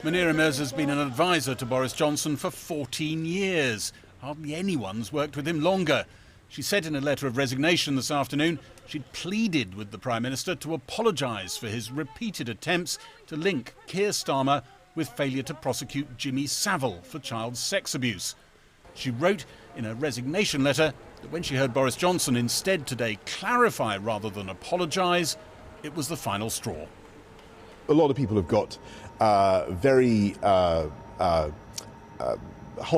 Munira Mirza has been an advisor to Boris Johnson for 14 years. Hardly anyone's worked with him longer. She said in a letter of resignation this afternoon she'd pleaded with the Prime Minister to apologise for his repeated attempts to link Keir Starmer with failure to prosecute Jimmy Savile for child sex abuse. She wrote in a resignation letter that when she heard Boris Johnson instead today clarify rather than apologise, it was the final straw. A lot of people have got very hot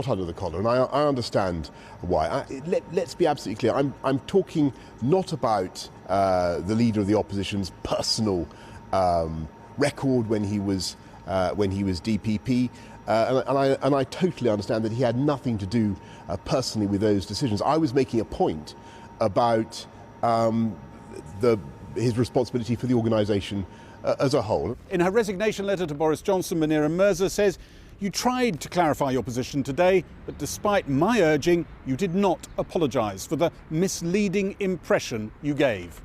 under the collar, and I understand why. Let's be absolutely clear. I'm talking not about the leader of the opposition's personal record when he was DPP, and I totally understand that he had nothing to do personally with those decisions. I was making a point about his responsibility for the organisation as a whole. In her resignation letter to Boris Johnson, Munira Mirza says, "You tried to clarify your position today, but despite my urging, you did not apologise for the misleading impression you gave."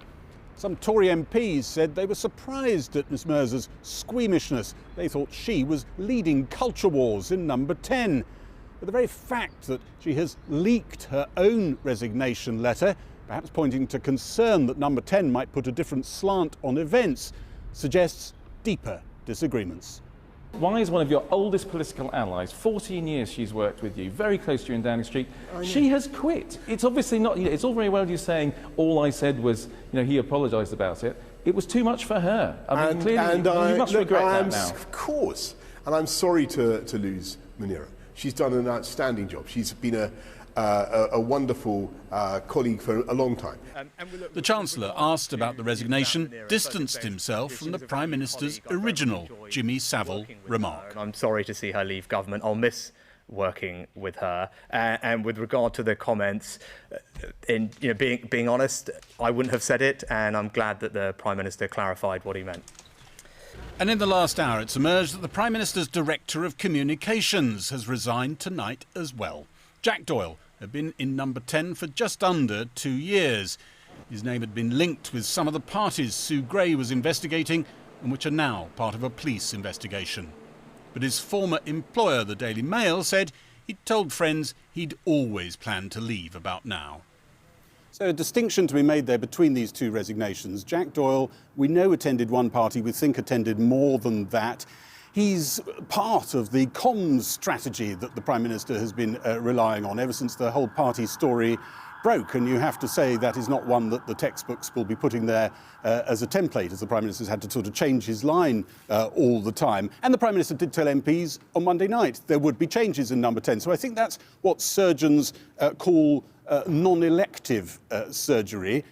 Some Tory MPs said they were surprised at Ms Mirza's squeamishness. They thought she was leading culture wars in Number 10. But the very fact that she has leaked her own resignation letter, perhaps pointing to concern that Number 10 might put a different slant on events, suggests deeper disagreements. Why is one of your oldest political allies, 14 years she's worked with you, very close to you in Downing Street, she has quit? It's obviously not, it's all very well you saying all I said was, he apologised about it. It was too much for her. I mean, clearly you must regret that now. Of course, and I'm sorry to lose Munira. She's done an outstanding job. She's been a wonderful colleague for a long time. The Chancellor, asked about the resignation, distanced himself from the Prime Minister's original Jimmy Savile remark. I'm sorry to see her leave government. I'll miss working with her. And with regard to the comments, being honest, I wouldn't have said it, and I'm glad that the Prime Minister clarified what he meant. And in the last hour, it's emerged that the Prime Minister's Director of Communications has resigned tonight as well. Jack Doyle had been in Number 10 for just under 2 years. His name had been linked with some of the parties Sue Gray was investigating and which are now part of a police investigation. But his former employer, the Daily Mail, said he'd told friends he'd always planned to leave about now. So a distinction to be made there between these two resignations. Jack Doyle, we know, attended one party, we think attended more than that. He's part of the comms strategy that the Prime Minister has been relying on ever since the whole party story broke, and you have to say that is not one that the textbooks will be putting there as a template, as the Prime Minister's had to sort of change his line all the time. And the Prime Minister did tell MPs on Monday night there would be changes in Number 10. So I think that's what surgeons call non-elective surgery.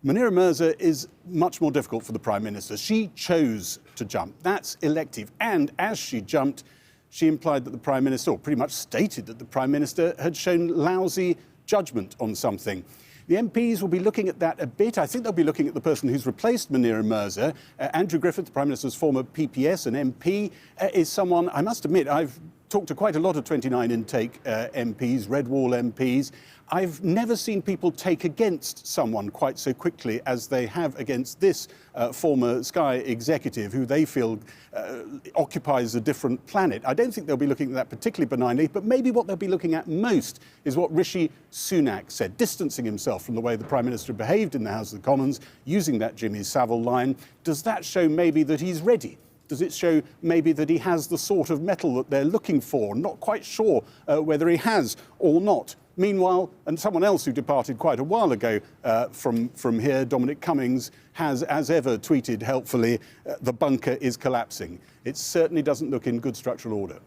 Munira Mirza is much more difficult for the Prime Minister. She chose to jump. That's elective. And as she jumped, she implied that the Prime Minister, or pretty much stated that the Prime Minister had shown lousy judgment on something. The MPs will be looking at that a bit. I think they'll be looking at the person who's replaced Munira Mirza. Andrew Griffith, the Prime Minister's former PPS and MP, is someone, I must admit, I've talked to quite a lot of 29 intake MPs, Red Wall MPs. I've never seen people take against someone quite so quickly as they have against this former Sky executive, who they feel occupies a different planet. I don't think they'll be looking at that particularly benignly, but maybe what they'll be looking at most is what Rishi Sunak said, distancing himself from the way the Prime Minister behaved in the House of Commons, using that Jimmy Savile line. Does that show maybe that he's ready? Does it show maybe that he has the sort of mettle that they're looking for? Not quite sure whether he has or not. Meanwhile, and someone else who departed quite a while ago from here, Dominic Cummings, has, as ever, tweeted helpfully, the bunker is collapsing. It certainly doesn't look in good structural order.